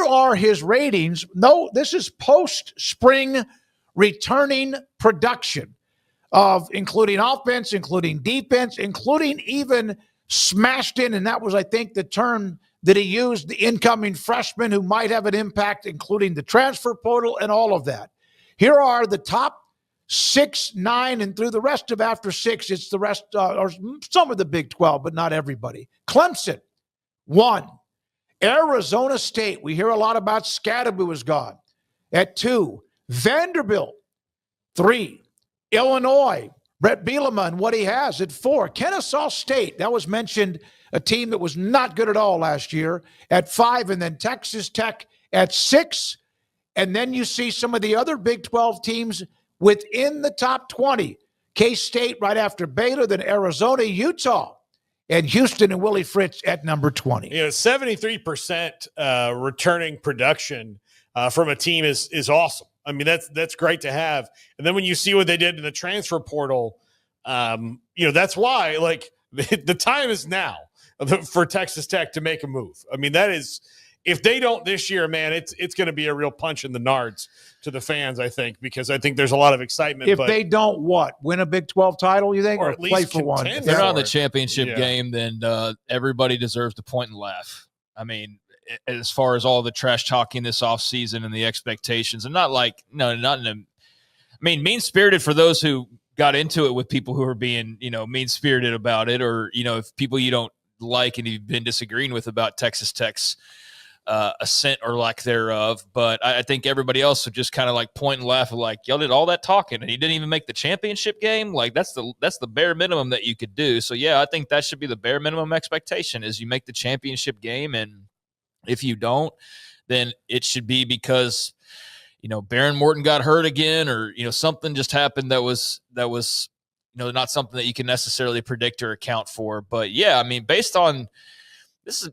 here are his ratings. No, this is post-spring returning production of including offense, including defense, including even smashed in, and that was, I think, the term that he used, the incoming freshmen who might have an impact, including the transfer portal and all of that. Here are the top 6, 9, and through the rest of after 6, it's the rest, or some of the Big 12, but not everybody. Clemson, 1. Arizona State, we hear a lot about Scadaboo is gone, at 2. Vanderbilt, 3. Illinois, Brett Bielema and what he has at 4. Kennesaw State, that was mentioned, a team that was not good at all last year, at 5. And then Texas Tech at 6. And then you see some of the other Big 12 teams within the top 20. K-State right after Baylor, then Arizona, Utah, and Houston and Willie Fritz at number 20. 73% returning production from a team is awesome. I mean, that's great to have. And then when you see what they did in the transfer portal, that's why, like, the time is now for Texas Tech to make a move. I mean, that is, if they don't this year, man, it's going to be a real punch in the nards to the fans, I think, because I think there's a lot of excitement. If they don't win a Big 12 title, you think, or at least play for one? If they're not in the championship game, then everybody deserves to point and laugh. I mean, as far as all the trash talking this offseason and the expectations, and not in a, mean-spirited for those who got into it with people who are being, mean-spirited about it, or, if people you don't like and you've been disagreeing with about Texas Tech's assent or lack thereof. But I think everybody else would just kind of like point and laugh, like, y'all did all that talking and he didn't even make the championship game. Like, that's the bare minimum that you could do. So yeah, I think that should be the bare minimum expectation, is you make the championship game. And if you don't, then it should be because, Baron Morton got hurt again, or, something just happened that was, not something that you can necessarily predict or account for. But yeah, based on just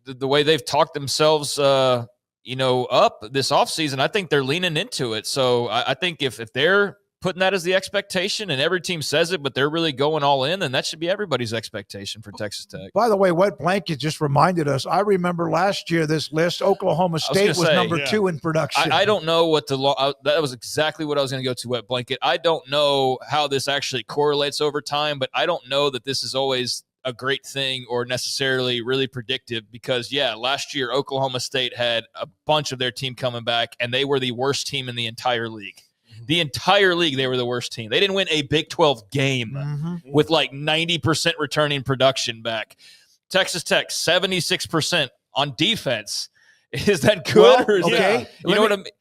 the way they've talked themselves, up this offseason, I think they're leaning into it. So I think if they're putting that as the expectation, and every team says it, but they're really going all in, then that should be everybody's expectation for Texas Tech. By the way, Wet Blanket just reminded us, I remember last year this list, Oklahoma State was number 2 in production. I don't know what that was exactly what I was going to go to, Wet Blanket. I don't know how this actually correlates over time, but I don't know that this is always a great thing or necessarily really predictive, because last year Oklahoma State had a bunch of their team coming back and they were the worst team in the entire league. The entire league, they were the worst team. They didn't win a Big 12 game with like 90% returning production back. Texas Tech, 76% on defense. Is that good? Well, okay.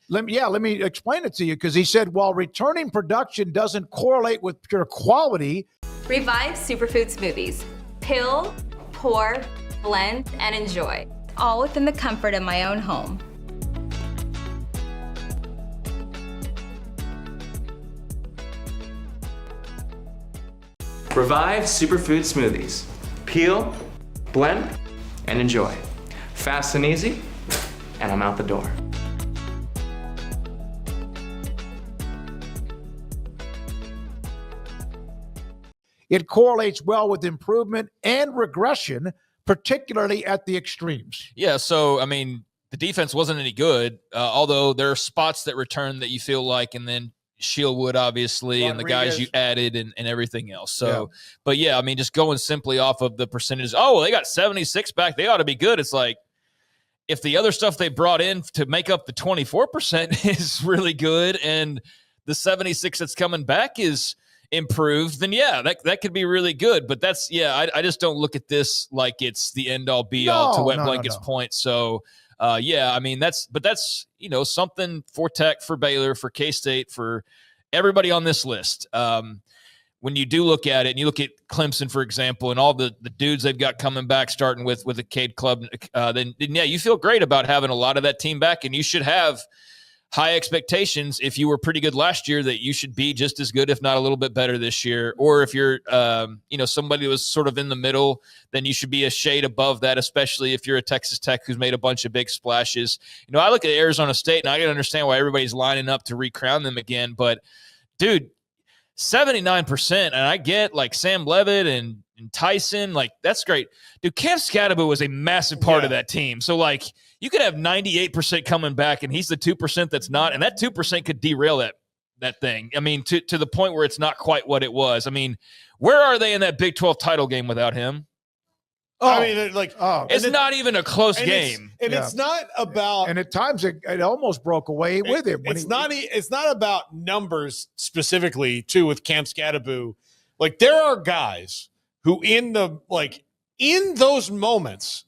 Let me explain it to you, because he said, while returning production doesn't correlate with pure quality. Revive Superfood Smoothies. Pill, pour, blend, and enjoy. All within the comfort of my own home. Revive Superfood Smoothies. Peel, blend, and enjoy. Fast and easy, and I'm out the door. It correlates well with improvement and regression, particularly at the extremes. Yeah, so, the defense wasn't any good, although there are spots that return that you feel like, and then Shieldwood, obviously, and the guys you added and everything else. So, But yeah, just going simply off of the percentages, they got 76 back, they ought to be good. It's like, if the other stuff they brought in to make up the 24% is really good, and the 76 that's coming back is improved, then that could be really good. But that's, I just don't look at this like it's the end all be all to Wet Blanket's point. So, that's something for Tech, for Baylor, for K-State, for everybody on this list. When you do look at it, and you look at Clemson, for example, and all the dudes they've got coming back, starting with the Cade Club, then you feel great about having a lot of that team back, and you should have high expectations. If you were pretty good last year, that you should be just as good, if not a little bit better this year. Or if you're, somebody who was sort of in the middle, then you should be a shade above that, especially if you're a Texas Tech who's made a bunch of big splashes. I look at Arizona State, and I can understand why everybody's lining up to recrown them again. But, dude, 79%. And I get like Sam Levitt and Tyson, like that's great. Dude, Cam Scatterbo was a massive part of that team. So like you could have 98% coming back and he's the 2% that's not. And that 2% could derail that thing. I mean, to the point where it's not quite what it was. I mean, where are they in that Big 12 title game without him? I mean, like, it's not even a close game. It's not about. And at times it almost broke away with him. It's not about numbers specifically, too, with Cam Scatterbo. Like, there are guys who in those moments,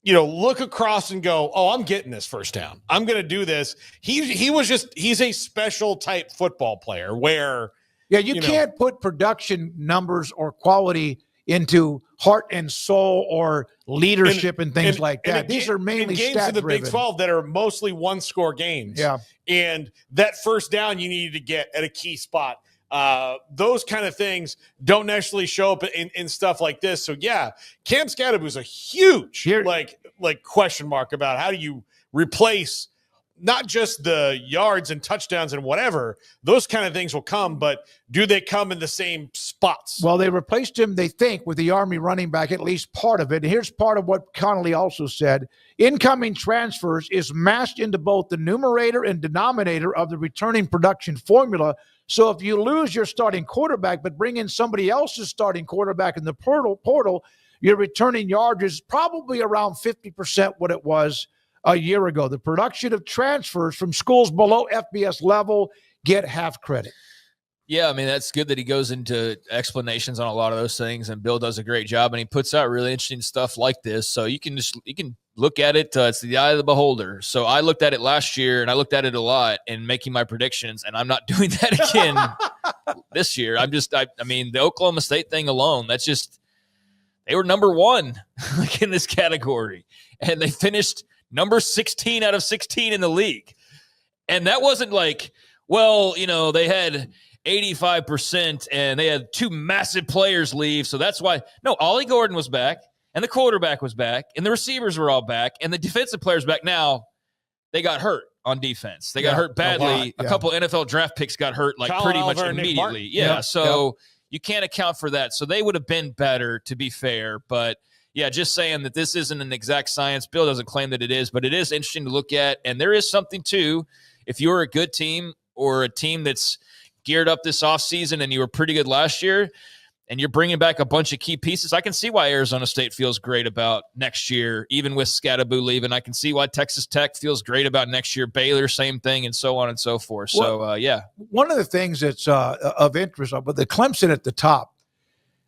look across and go, oh, I'm getting this first down. I'm going to do this. He's a special type football player where. Yeah, you can't put production numbers or quality into heart and soul or leadership and things like that. These are mainly games stat in the driven. Big 12 that are mostly one-score games. Yeah. And that first down you needed to get at a key spot. Those kind of things don't necessarily show up in stuff like this. So, yeah, Cam Scatterbo is a huge question mark about how do you replace not just the yards and touchdowns and whatever, those kind of things will come, but do they come in the same spots? Well, they replaced him, they think, with the Army running back, at least part of it. And here's part of what Connolly also said. Incoming transfers is mashed into both the numerator and denominator of the returning production formula. So if you lose your starting quarterback, but bring in somebody else's starting quarterback in the portal, your returning yards is probably around 50% what it was a year ago. The production of transfers from schools below FBS level get half credit. Yeah, I mean, that's good that he goes into explanations on a lot of those things, and Bill does a great job, and he puts out really interesting stuff like this. So you can look at it. It's the eye of the beholder. So I looked at it last year, and I looked at it a lot in making my predictions, and I'm not doing that again this year. I mean, the Oklahoma State thing alone, that's just – they were number one like in this category, and they finished – number 16 out of 16 in the league. And that wasn't like, well, they had 85% and they had two massive players leave. So that's why. No, Ollie Gordon was back and the quarterback was back and the receivers were all back and the defensive players back. Now they got hurt on defense. They got hurt badly. A couple NFL draft picks got hurt like pretty much immediately. Yeah. So you can't account for that. So they would have been better, to be fair. But yeah, just saying that this isn't an exact science. Bill doesn't claim that it is, but it is interesting to look at. And there is something, too, if you're a good team or a team that's geared up this offseason and you were pretty good last year and you're bringing back a bunch of key pieces, I can see why Arizona State feels great about next year, even with Scatterbo leaving. I can see why Texas Tech feels great about next year. Baylor, same thing, and so on and so forth. So, yeah. One of the things that's of interest, with the Clemson at the top,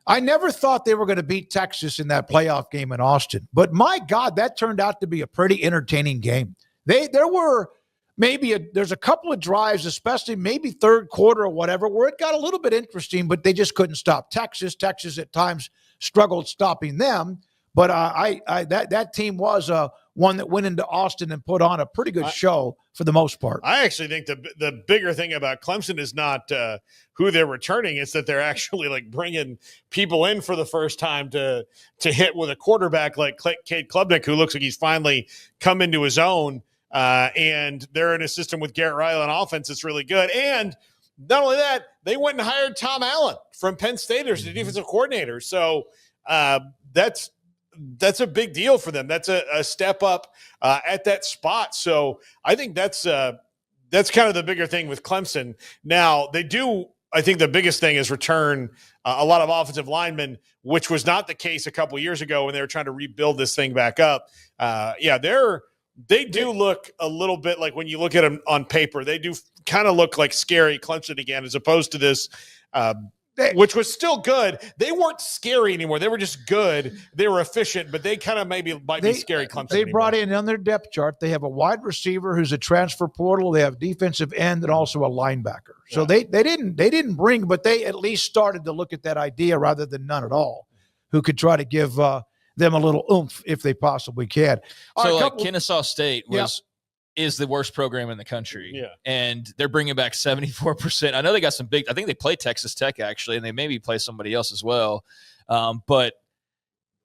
I never thought they were going to beat Texas in that playoff game in Austin. But my God, that turned out to be a pretty entertaining game. There were there's a couple of drives, especially maybe third quarter or whatever, where it got a little bit interesting, but they just couldn't stop Texas. Texas at times struggled stopping them. But that team was one that went into Austin and put on a pretty good show for the most part. I actually think the bigger thing about Clemson is not who they're returning. It's that they're actually like bringing people in for the first time to hit with a quarterback like Cade Klubnik, who looks like he's finally come into his own. And they're in a system with Garrett Riley on offense that's really good. And not only that, they went and hired Tom Allen from Penn State as the defensive coordinator. So that's a big deal for them. That's a step up at that spot. So I think that's kind of the bigger thing with Clemson. Now they do. I think the biggest thing is return a lot of offensive linemen, which was not the case a couple years ago when they were trying to rebuild this thing back up. They do look a little bit like, when you look at them on paper, they do kind of look like scary Clemson again, as opposed to this. Which was still good. They weren't scary anymore. They were just good. They were efficient, but they kind of might be scary Clemson. They brought in on their depth chart, they have a wide receiver who's a transfer portal. They have defensive end and also a linebacker. So they didn't bring, but they at least started to look at that idea rather than none at all, who could try to give them a little oomph if they possibly can. So Kennesaw State is the worst program in the country. Yeah. And they're bringing back 74%. I know they got some I think they play Texas Tech actually, and they maybe play somebody else as well. But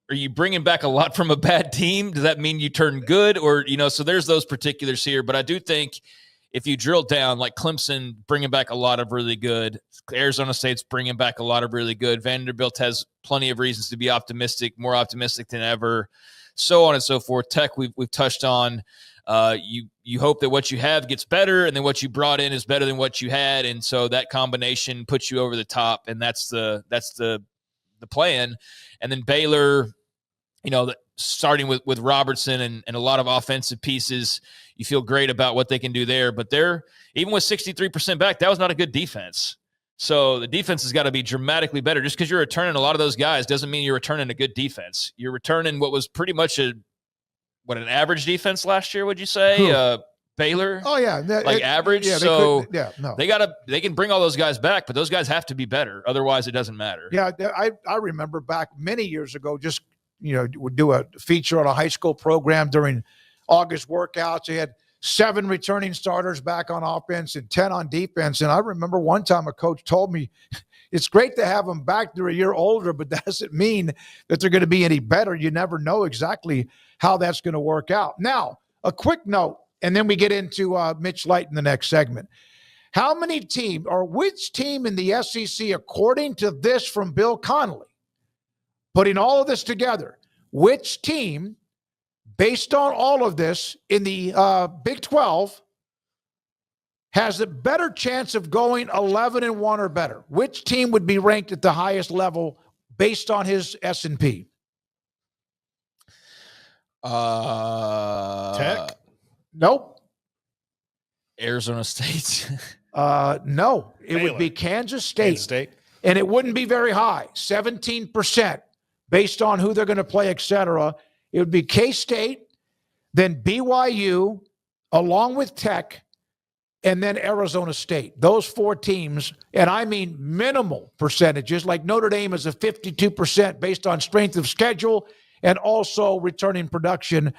are you bringing back a lot from a bad team? Does that mean you turn good? Or, so there's those particulars here. But I do think if you drill down, like Clemson bringing back a lot of really good, Arizona State's bringing back a lot of really good, Vanderbilt has plenty of reasons to be optimistic, more optimistic than ever, so on and so forth. Tech, we've touched on. You hope that what you have gets better, and then what you brought in is better than what you had, and so that combination puts you over the top, and that's the plan. And then Baylor, starting with Robertson and a lot of offensive pieces, you feel great about what they can do there. But they're, even with 63% back, that was not a good defense. So the defense has got to be dramatically better. Just because you're returning a lot of those guys doesn't mean you're returning a good defense. You're returning what was pretty much an average defense last year, would you say? Baylor? Oh, yeah. Average? Yeah, so no. They can bring all those guys back, but those guys have to be better. Otherwise, it doesn't matter. Yeah, I remember back many years ago, just, would do a feature on a high school program during August workouts. They had 7 returning starters back on offense and 10 on defense. And I remember one time a coach told me, it's great to have them back. They're a year older, but that doesn't mean that they're going to be any better. You never know exactly how that's going to work out. Now, a quick note, and then we get into Mitch Light in the next segment. How many teams, or which team in the SEC, according to this from Bill Connolly, putting all of this together, which team, based on all of this in the Big 12, has a better chance of going 11-1 or better? Which team would be ranked at the highest level based on his S&P? Tech? Nope. Arizona State. No. It would be Kansas State. And it wouldn't be very high, 17%, based on who they're going to play, et cetera. It would be K-State, then BYU, along with Tech, and then Arizona State. Those 4 teams, and I mean minimal percentages, like Notre Dame is a 52% based on strength of schedule and also returning production.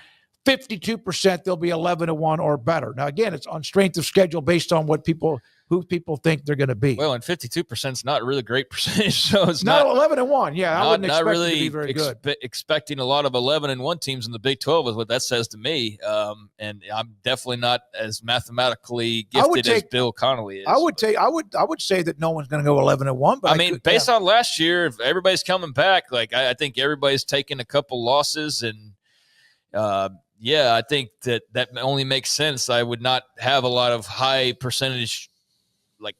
52% they'll be 11-1 or better. Now, again, it's on strength of schedule based on who people think they're going to be. Well, and 52% is not a really great percentage. So it's not 11-1. Yeah, I wouldn't expect really it to be very good. Expecting a lot of 11-1 teams in the Big 12 is what that says to me. And I'm definitely not as mathematically gifted as Bill Connolly is. I would say that no one's going to go 11-1. But I mean, based on last year, if everybody's coming back, I think everybody's taking a couple losses, and I think that only makes sense. I would not have a lot of high percentage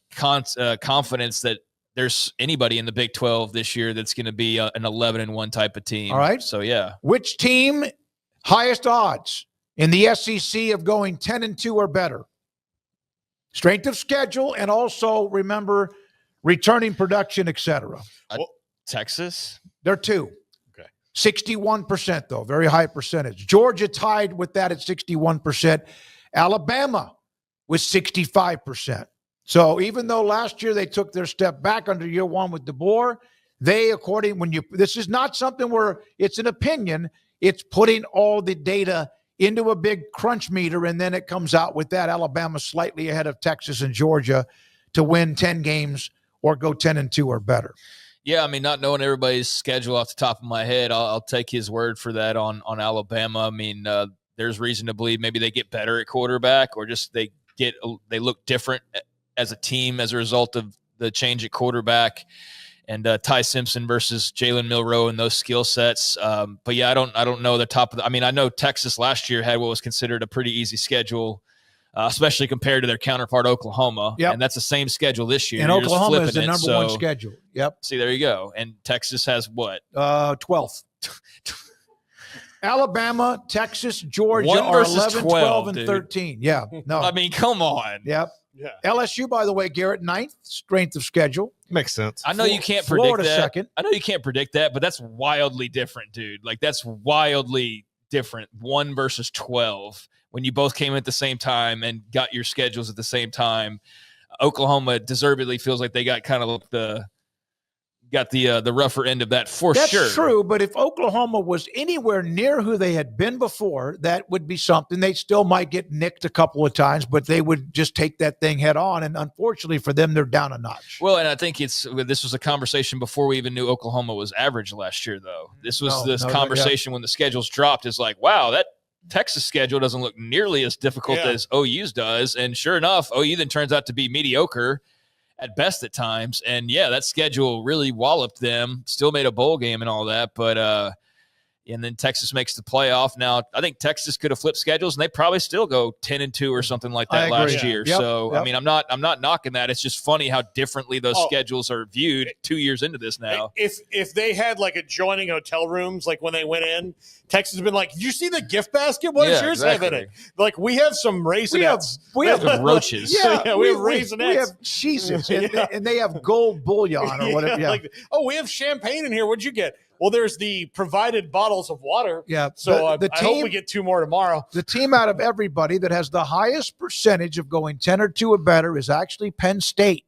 confidence that there's anybody in the Big 12 this year that's going to be an 11-1 type of team. All right. So, yeah. Which team highest odds in the SEC of going 10-2 or better? Strength of schedule, and also, remember, returning production, et cetera. Texas? They're 2. 61%, though, very high percentage. Georgia tied with that at 61%. Alabama with 65%. So even though last year they took their step back under year 1 with DeBoer, this is not something where it's an opinion. It's putting all the data into a big crunch meter, and then it comes out with that. Alabama slightly ahead of Texas and Georgia to win 10 games or go 10-2 or better. Yeah, I mean, not knowing everybody's schedule off the top of my head, I'll take his word for that on Alabama. I mean, there's reason to believe maybe they get better at quarterback, or just they look different as a team as a result of the change at quarterback, and Ty Simpson versus Jalen Milroe and those skill sets. But yeah, I don't know the top of I mean, I know Texas last year had what was considered a pretty easy schedule, especially compared to their counterpart Oklahoma. Yep. And that's the same schedule this year. And You're Oklahoma is the number 1 schedule. Yep. See, there you go. And Texas has what? 12th. Alabama, Texas, Georgia 1 are versus 11, 12, 12, and dude. 13. Yeah. No. I mean, come on. Yep. Yeah. LSU, by the way, Garrett, 9th strength of schedule. Makes sense. I know you can't Florida predict that. second. I know you can't predict that, but that's wildly different, dude. That's wildly different. 1 versus 12 when you both came at the same time and got your schedules at the same time. Oklahoma deservedly feels like they got kind of the rougher end of that for That's sure. That's true, but if Oklahoma was anywhere near who they had been before, that would be something. They still might get nicked a couple of times, but they would just take that thing head on. And unfortunately for them, they're down a notch. Well, and I think this was a conversation before we even knew Oklahoma was average last year, though. This was conversation when the schedules dropped. Is like, wow, Texas schedule doesn't look nearly as difficult as OU's does. And sure enough, OU then turns out to be mediocre at best at times. And yeah, that schedule really walloped them, still made a bowl game and all that. But, and then Texas makes the playoff. Now, I think Texas could have flipped schedules, and they probably still go 10-2 or something like that last year. Yep, so, I mean, I'm not knocking that. It's just funny how differently those schedules are viewed 2 years into this now. If they had like adjoining hotel rooms, like when they went in, Texas has been like, "Did you see the gift basket? What does yours have in it?" Like, we have some raisinets. We have roaches. Yeah, we have raisinets. We have cheeses, and they have gold bullion or whatever. Yeah. Like, we have champagne in here. What'd you get? Well, there's the provided bottles of water. Yeah. So I hope we get 2 more tomorrow. The team out of everybody that has the highest percentage of going 10 or 2 or better is actually Penn State,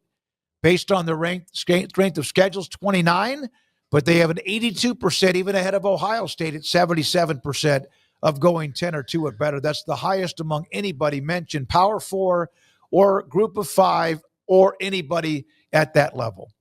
based on the strength of schedules, 29, but they have an 82%, even ahead of Ohio State at 77% of going 10 or 2 or better. That's the highest among anybody mentioned, Power 4 or Group of 5 or anybody at that level.